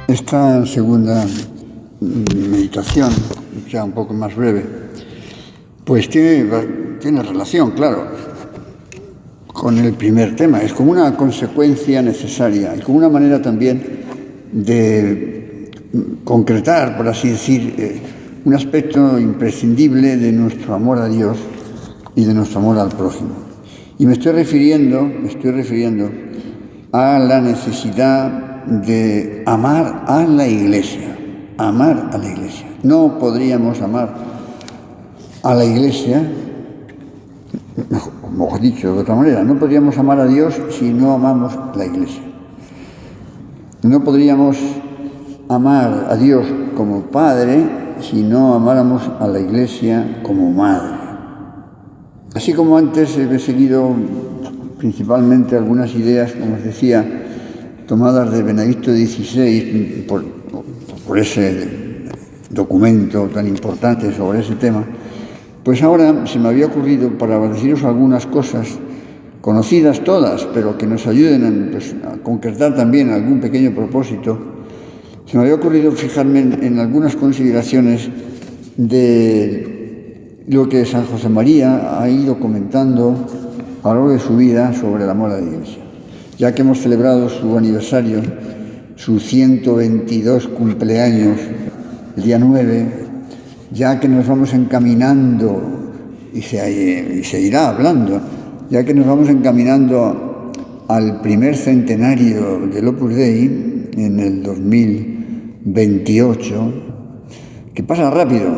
Esta segunda meditación, ya un poco más breve, pues tiene relación, claro, con el primer tema. Es como una consecuencia necesaria y como una manera también de concretar, por así decir, un aspecto imprescindible de nuestro amor a Dios y de nuestro amor al prójimo. Y me estoy refiriendo a la necesidad de amar a la Iglesia. Amar a la Iglesia. No podríamos amar a la Iglesia, mejor dicho de otra manera, no podríamos amar a Dios si no amamos la Iglesia. No podríamos amar a Dios como Padre si no amáramos a la Iglesia como Madre. Así como antes he seguido principalmente algunas ideas, como os decía, tomadas de Benedicto XVI por ese documento tan importante sobre ese tema, pues ahora se me había ocurrido, para deciros algunas cosas, conocidas todas, pero que nos ayuden a concretar también algún pequeño propósito, se me había ocurrido fijarme en algunas consideraciones de lo que San José María ha ido comentando a lo largo de su vida sobre el amor a la Iglesia. Ya que hemos celebrado su aniversario, su 122 cumpleaños, el día 9, ya que nos vamos encaminando, y se irá hablando, ya que nos vamos encaminando al primer centenario del Opus Dei en el 2028, que pasa rápido,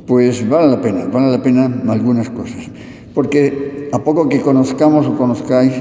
pues vale la pena algunas cosas. Porque a poco que conozcamos o conozcáis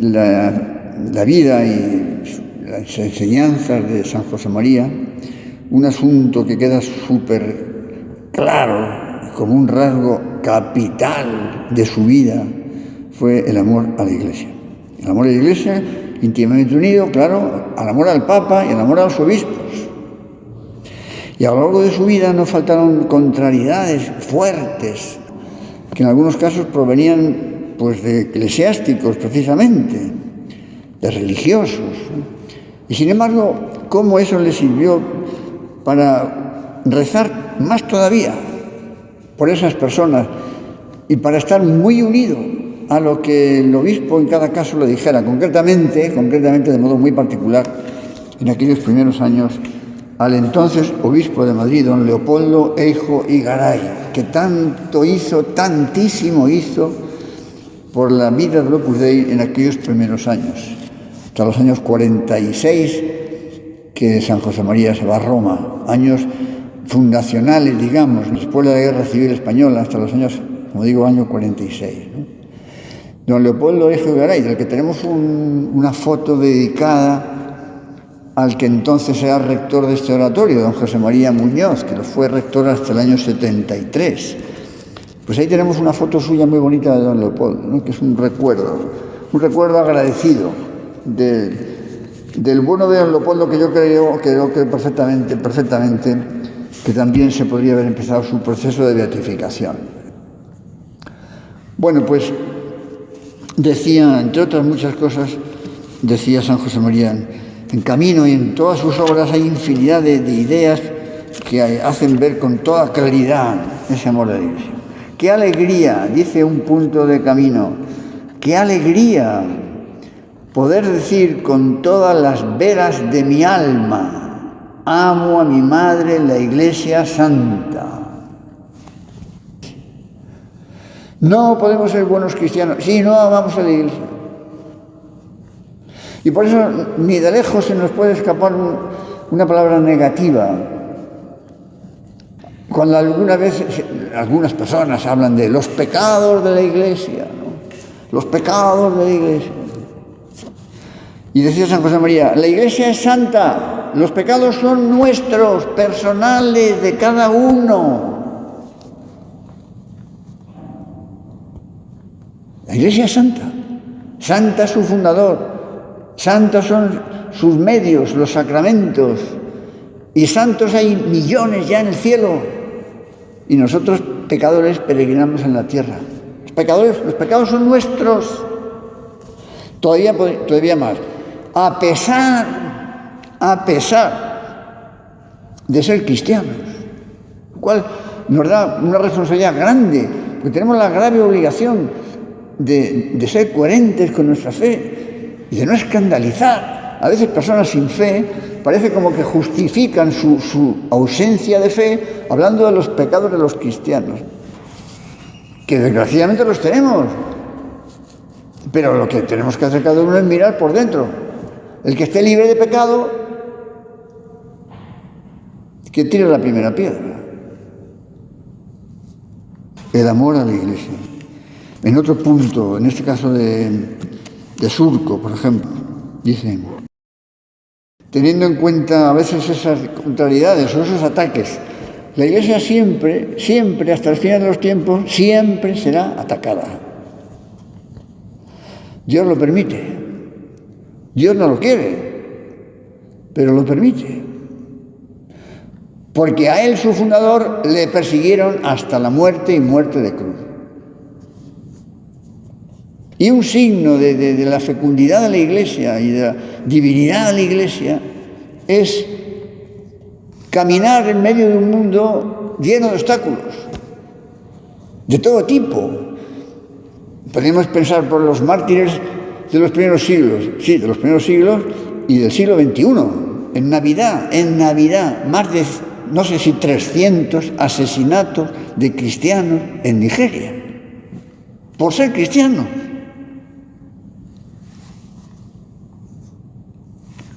la vida y las enseñanzas de San José María, un asunto que queda súper claro, como un rasgo capital de su vida, fue el amor a la Iglesia. El amor a la Iglesia íntimamente unido, claro, al amor al Papa y al amor a los obispos. Y a lo largo de su vida no faltaron contrariedades fuertes, que en algunos casos provenían pues de eclesiásticos precisamente, de religiosos. Y sin embargo, cómo eso le sirvió para rezar más todavía por esas personas y para estar muy unido a lo que el obispo en cada caso le dijera, concretamente de modo muy particular, en aquellos primeros años, al entonces obispo de Madrid, don Leopoldo Eijo y Garay, que tantísimo hizo por la vida del Opus Dei en aquellos primeros años, hasta los años 46, que San José María se va a Roma, años fundacionales, digamos, después de la Guerra Civil Española, hasta los años, como digo, año 46. ¿no? Don Leopoldo Eijo y Garay, del que tenemos una foto dedicada al que entonces era rector de este oratorio, don José María Muñoz, que lo fue rector hasta el año 73. Pues ahí tenemos una foto suya muy bonita de don Leopoldo, ¿no? Que es un recuerdo agradecido del bueno de don Leopoldo, que yo creo que perfectamente, que también se podría haber empezado su proceso de beatificación. Bueno, pues decía, entre otras muchas cosas, decía San José María, en Camino y en todas sus obras hay infinidad de ideas que hacen ver con toda claridad ese amor de Dios. ¡Qué alegría!, dice un punto de Camino, ¡qué alegría poder decir con todas las veras de mi alma, amo a mi madre, la Iglesia Santa! No podemos ser buenos cristianos si no amamos a la Iglesia. Y por eso ni de lejos se nos puede escapar una palabra negativa. Cuando alguna vez algunas personas hablan de los pecados de la Iglesia, ¿no? Los pecados de la Iglesia. Y decía San José María, la Iglesia es santa, los pecados son nuestros, personales, de cada uno. La Iglesia es santa, santa es su fundador. Santos son sus medios, los sacramentos, y santos hay millones ya en el cielo, y nosotros pecadores peregrinamos en la tierra. Los pecados son nuestros. Todavía más, a pesar a pesar de ser cristianos, lo cual nos da una responsabilidad grande, porque tenemos la grave obligación de ser coherentes con nuestra fe y de no escandalizar. A veces personas sin fe parece como que justifican su ausencia de fe hablando de los pecados de los cristianos, que desgraciadamente los tenemos, pero lo que tenemos que hacer cada uno es mirar por dentro. El que esté libre de pecado, que tire la primera piedra. El amor a la Iglesia. En otro punto, en este caso de Surco, por ejemplo, dicen, teniendo en cuenta a veces esas contrariedades o esos ataques, la Iglesia siempre, hasta el final de los tiempos, siempre será atacada. Dios lo permite. Dios no lo quiere, pero lo permite. Porque a él, su fundador, le persiguieron hasta la muerte y muerte de cruz. Y un signo de la fecundidad de la Iglesia y de la divinidad de la Iglesia es caminar en medio de un mundo lleno de obstáculos, de todo tipo. Podemos pensar por los mártires de los primeros siglos, sí, de los primeros siglos y del siglo XXI. En Navidad, más de, no sé si 300 asesinatos de cristianos en Nigeria, por ser cristianos.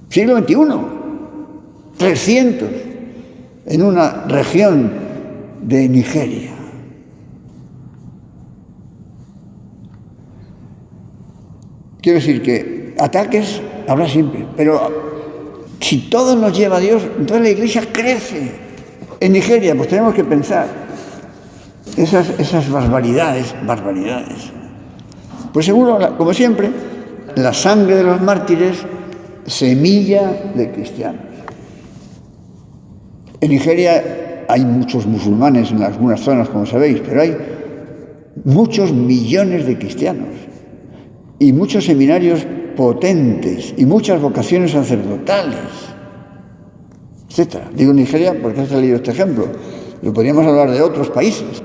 Siglo XXI, 300 en una región de Nigeria. Quiero decir que ataques habrá siempre, pero si todo nos lleva a Dios, entonces la Iglesia crece. En Nigeria, pues tenemos que pensar esas barbaridades. Pues seguro, como siempre, la sangre de los mártires, semilla de cristianos. En Nigeria hay muchos musulmanes en algunas zonas, como sabéis, pero hay muchos millones de cristianos y muchos seminarios potentes y muchas vocaciones sacerdotales, etc. Digo Nigeria porque he salido este ejemplo, pero podríamos hablar de otros países.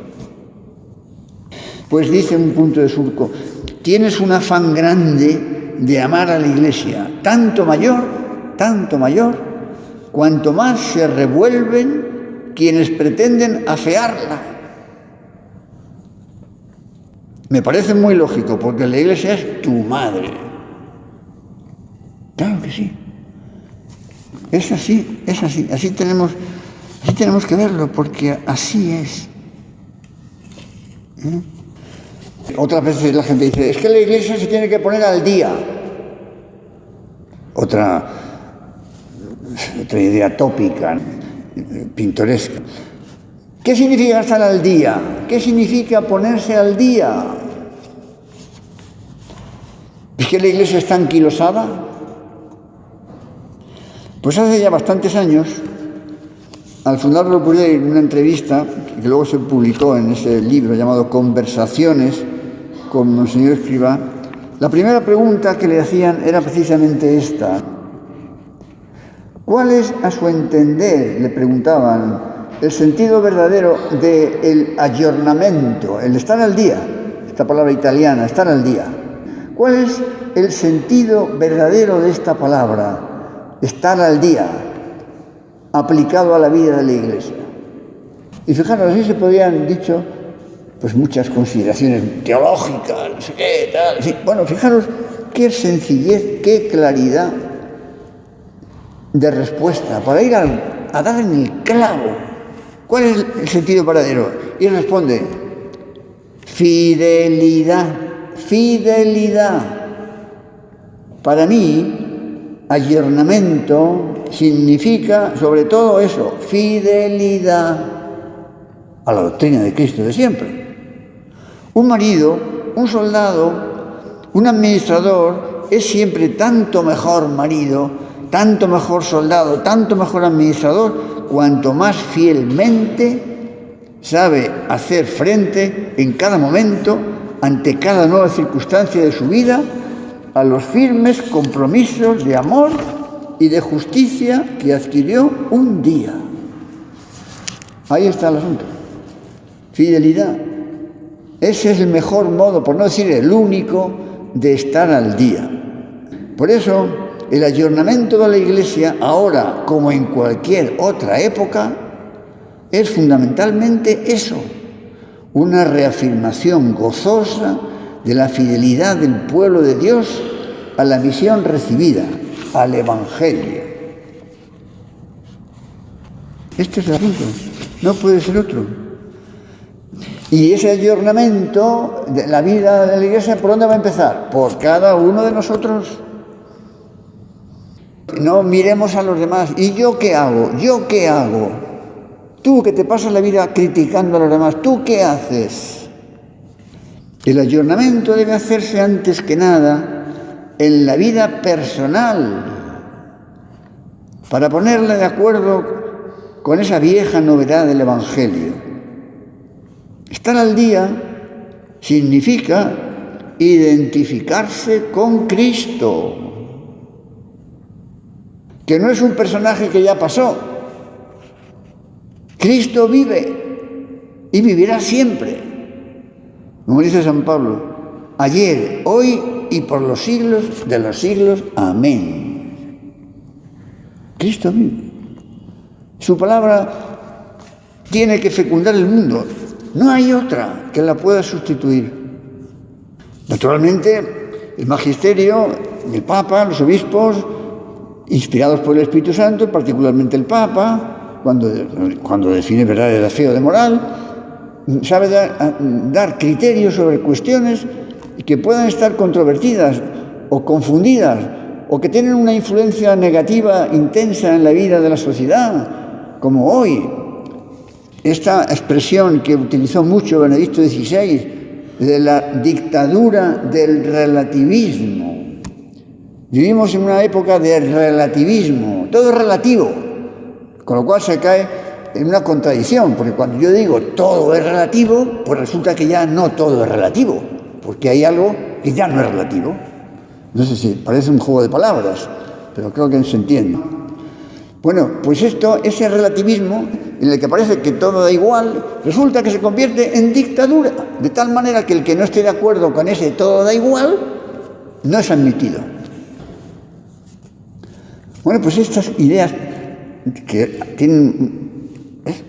Pues dice un punto de Surco, tienes un afán grande de amar a la Iglesia, tanto mayor, cuanto más se revuelven quienes pretenden afearla. Me parece muy lógico, porque la Iglesia es tu madre. Claro que sí. Es así. Así tenemos que verlo, porque así es. Otras veces la gente dice, es que la Iglesia se tiene que poner al día. Otra idea tópica, pintoresca. ¿Qué significa estar al día? ¿Qué significa ponerse al día? ¿Es que la Iglesia está anquilosada? Pues hace ya bastantes años, al fundador lo pude en una entrevista, que luego se publicó en ese libro llamado Conversaciones con Monseñor Escrivá, la primera pregunta que le hacían era precisamente esta. ¿Cuál es, a su entender, le preguntaban, el sentido verdadero del aggiornamento, el estar al día, esta palabra italiana, estar al día? ¿Cuál es el sentido verdadero de esta palabra, estar al día, aplicado a la vida de la Iglesia? Y fijaros, así se podían dicho pues muchas consideraciones teológicas, no sé qué, tal. Sí. Bueno, fijaros qué sencillez, qué claridad de respuesta, para ir a dar en el clavo. ¿Cuál es el sentido verdadero? Y responde, fidelidad. Para mí, aggiornamento significa sobre todo eso, fidelidad a la doctrina de Cristo de siempre. Un marido, un soldado, un administrador es siempre tanto mejor marido, tanto mejor soldado, tanto mejor administrador, cuanto más fielmente sabe hacer frente en cada momento, ante cada nueva circunstancia de su vida, a los firmes compromisos de amor y de justicia que adquirió un día. Ahí está el asunto. Fidelidad. Ese es el mejor modo, por no decir el único, de estar al día. Por eso, el ayornamiento de la Iglesia, ahora como en cualquier otra época, es fundamentalmente eso, una reafirmación gozosa de la fidelidad del pueblo de Dios a la misión recibida, al Evangelio. Este es el asunto, no puede ser otro. Y ese ayornamiento de la vida de la Iglesia, ¿por dónde va a empezar? Por cada uno de nosotros. No miremos a los demás. ¿Y yo qué hago? ¿Yo qué hago? Tú que te pasas la vida criticando a los demás, ¿tú qué haces? El ayornamiento debe hacerse antes que nada en la vida personal, para ponerle de acuerdo con esa vieja novedad del Evangelio. Estar al día significa identificarse con Cristo, que no es un personaje que ya pasó. Cristo vive y vivirá siempre. Como dice San Pablo, ayer, hoy y por los siglos de los siglos. Amén. Cristo vive. Su palabra tiene que fecundar el mundo. No hay otra que la pueda sustituir. Naturalmente, el magisterio, el Papa, los obispos, inspirados por el Espíritu Santo, particularmente el Papa, cuando define verdades de fe o de moral, sabe dar criterios sobre cuestiones que puedan estar controvertidas o confundidas o que tienen una influencia negativa intensa en la vida de la sociedad, como hoy. Esta expresión que utilizó mucho Benedicto XVI, de la dictadura del relativismo. Vivimos en una época de relativismo, todo es relativo, con lo cual se cae en una contradicción, porque cuando yo digo todo es relativo, pues resulta que ya no todo es relativo, porque hay algo que ya no es relativo. No sé si parece un juego de palabras, pero creo que se entiende. Bueno, pues ese relativismo en el que parece que todo da igual, resulta que se convierte en dictadura, de tal manera que el que no esté de acuerdo con ese todo da igual, no es admitido. Bueno, pues estas ideas que tienen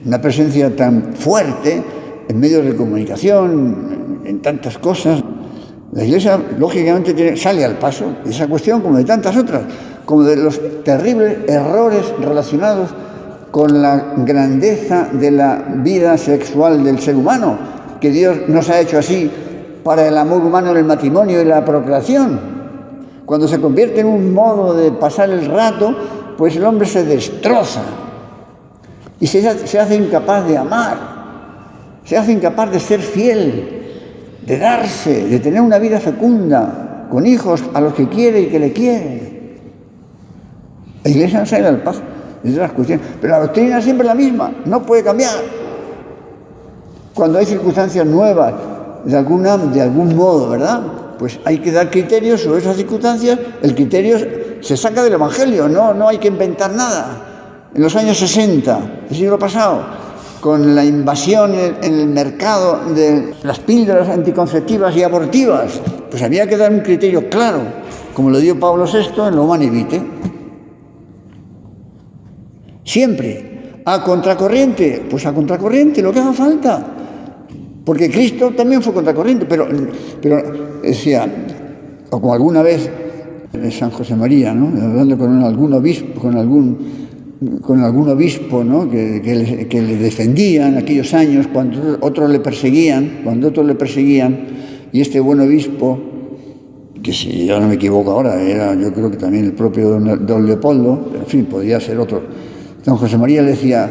una presencia tan fuerte en medios de comunicación, en tantas cosas, la Iglesia lógicamente sale al paso de esa cuestión como de tantas otras, como de los terribles errores relacionados con la grandeza de la vida sexual del ser humano, que Dios nos ha hecho así para el amor humano en el matrimonio y la procreación. Cuando se convierte en un modo de pasar el rato, pues el hombre se destroza y se hace incapaz de amar, se hace incapaz de ser fiel, de darse, de tener una vida fecunda, con hijos a los que quiere y que le quiere. La Iglesia no sale al paso de esas cuestiones, pero la doctrina es siempre la misma, no puede cambiar. Cuando hay circunstancias nuevas, de algún modo, ¿verdad? Pues hay que dar criterios sobre esas circunstancias. El criterio se saca del Evangelio, no hay que inventar nada. En los años 60, del siglo pasado, con la invasión en el mercado de las píldoras anticonceptivas y abortivas, pues había que dar un criterio claro, como lo dio Pablo VI en lo Humanae Vitae. Siempre, a contracorriente, pues a contracorriente, lo que haga falta. Porque Cristo también fue contracorriente, pero decía, o como alguna vez San José María, ¿no? Hablando con algún obispo, ¿no? que le defendían en aquellos años cuando otros le perseguían, y este buen obispo, que si yo no me equivoco ahora, era yo creo que también el propio don Leopoldo, pero en fin, podría ser otro. Don José María le decía,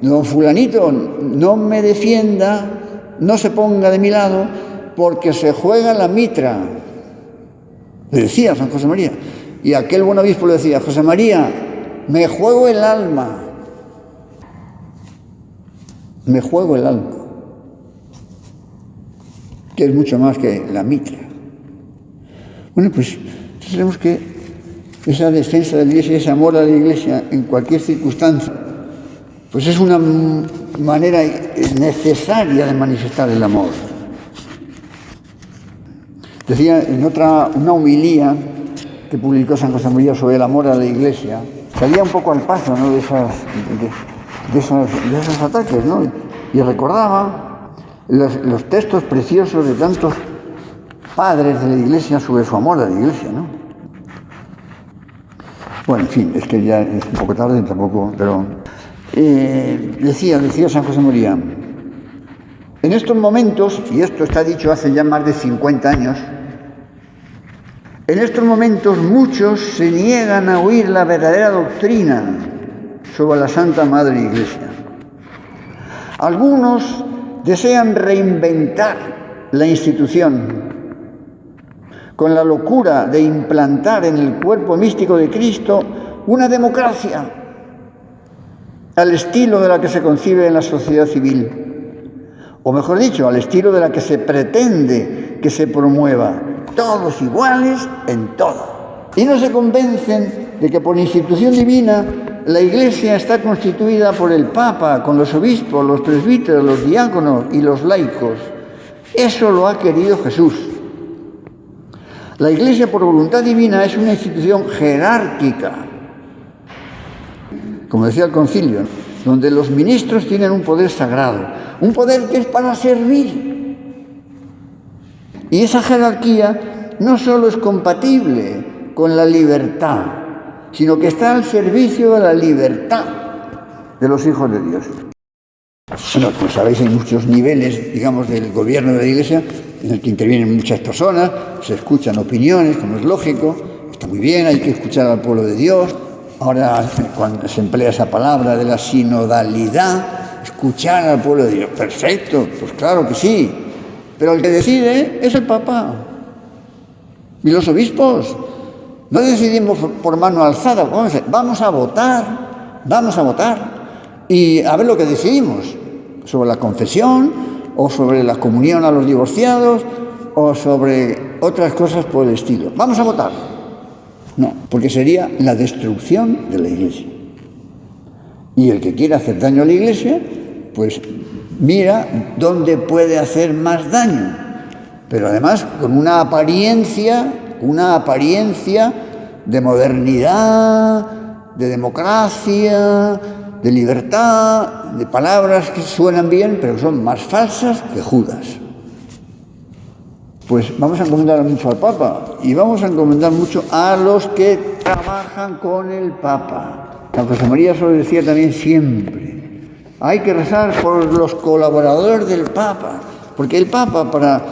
don fulanito, no me defienda, no se ponga de mi lado, porque se juega la mitra. Le decía San José María. Y aquel buen obispo le decía, José María, me juego el alma. Me juego el alma. Que es mucho más que la mitra. Bueno, pues tenemos que esa defensa de la Iglesia, ese amor a la Iglesia en cualquier circunstancia, pues es una manera necesaria de manifestar el amor. Decía en una homilía que publicó San Josemaría sobre el amor a la Iglesia, salía un poco al paso, ¿no?, de esos ataques, ¿no?, y recordaba los textos preciosos de tantos padres de la Iglesia sobre su amor a la Iglesia, ¿no? Bueno, en fin, es que ya es un poco tarde tampoco, pero decía San Josemaría, en estos momentos, y esto está dicho hace ya más de 50 años, en estos momentos muchos se niegan a oír la verdadera doctrina sobre la Santa Madre Iglesia. Algunos desean reinventar la institución con la locura de implantar en el cuerpo místico de Cristo una democracia al estilo de la que se concibe en la sociedad civil, o mejor dicho, al estilo de la que se pretende que se promueva, todos iguales en todo. Y no se convencen de que por institución divina la Iglesia está constituida por el Papa, con los obispos, los presbíteros, los diáconos y los laicos. Eso lo ha querido Jesús. La Iglesia por voluntad divina es una institución jerárquica, como decía el concilio, donde los ministros tienen un poder sagrado, un poder que es para servir. Y esa jerarquía no solo es compatible con la libertad, sino que está al servicio de la libertad de los hijos de Dios. Bueno, como sabéis, hay muchos niveles, digamos, del gobierno de la Iglesia, en el que intervienen muchas personas, se escuchan opiniones, como es lógico, está muy bien, hay que escuchar al pueblo de Dios. Ahora, cuando se emplea esa palabra de la sinodalidad, escuchar al pueblo de Dios, perfecto, pues claro que sí, pero el que decide es el Papa y los obispos. No decidimos por mano alzada, vamos a votar y a ver lo que decidimos sobre la confesión o sobre la comunión a los divorciados o sobre otras cosas por el estilo. Vamos a votar. No, porque sería la destrucción de la Iglesia. Y el que quiera hacer daño a la Iglesia, pues mira dónde puede hacer más daño, pero además con una apariencia de modernidad, de democracia, de libertad, de palabras que suenan bien, pero son más falsas que Judas. Pues vamos a encomendar mucho al Papa y vamos a encomendar mucho a los que trabajan con el Papa. San Josemaría eso lo decía también siempre. Hay que rezar por los colaboradores del Papa, porque el Papa para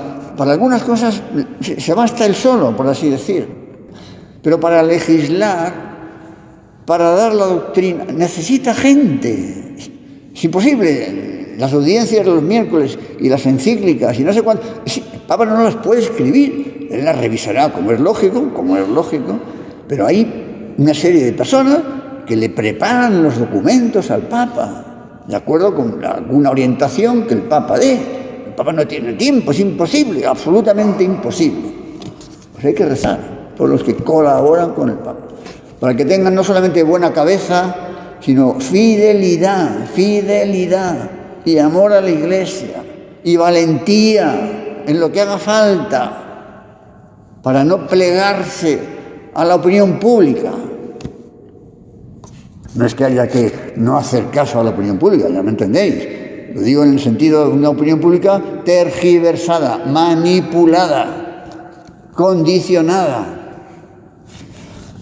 algunas cosas se basta él solo, por así decir, pero para legislar, para dar la doctrina, necesita gente. Es imposible. Las audiencias de los miércoles y las encíclicas y no sé cuánto, el Papa no las puede escribir, él las revisará como es lógico, pero hay una serie de personas que le preparan los documentos al Papa, de acuerdo con alguna orientación que el Papa dé. El Papa no tiene tiempo, es imposible, absolutamente imposible. Pues hay que rezar por los que colaboran con el Papa, para que tengan no solamente buena cabeza, sino fidelidad y amor a la Iglesia y valentía en lo que haga falta para no plegarse a la opinión pública. No es que haya que no hacer caso a la opinión pública, ya me entendéis. Lo digo en el sentido de una opinión pública tergiversada, manipulada, condicionada.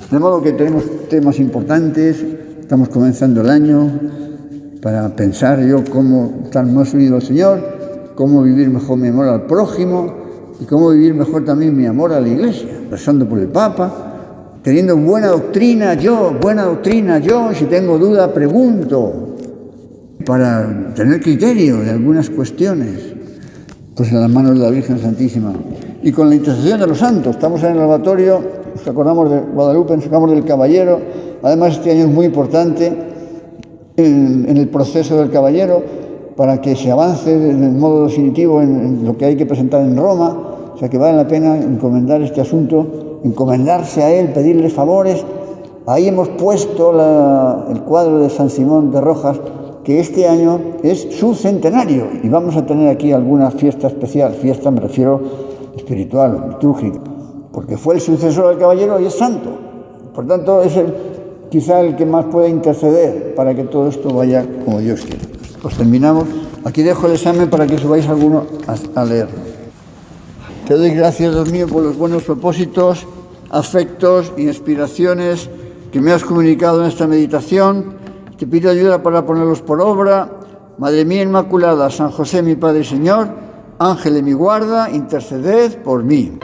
De modo que tenemos temas importantes, estamos comenzando el año para pensar cómo estar más unido al Señor, cómo vivir mejor mi amor al prójimo y cómo vivir mejor también mi amor a la Iglesia, rezando por el Papa, teniendo buena doctrina yo, y si tengo duda pregunto, para tener criterio de algunas cuestiones, pues en las manos de la Virgen Santísima. Y con la intercesión de los santos, estamos en el lavatorio, nos acordamos de Guadalupe, nos acordamos del Caballero, además este año es muy importante en el proceso del Caballero, para que se avance de modo definitivo en lo que hay que presentar en Roma, o sea que vale la pena encomendar este asunto, encomendarse a él, pedirle favores Ahí hemos puesto el cuadro de San Simón de Rojas, que este año es su centenario y vamos a tener aquí alguna fiesta especial. Fiesta me refiero espiritual, litúrgica, porque fue el sucesor del caballero y es santo. Por tanto, es quizá el que más puede interceder para que todo esto vaya como Dios quiere. Pues terminamos. Aquí dejo el examen para que subáis alguno a leerlo. Te doy gracias, Dios mío, por los buenos propósitos, afectos, inspiraciones que me has comunicado en esta meditación. Te pido ayuda para ponerlos por obra. Madre mía Inmaculada, San José, mi Padre y Señor, Ángel de mi guarda, interceded por mí.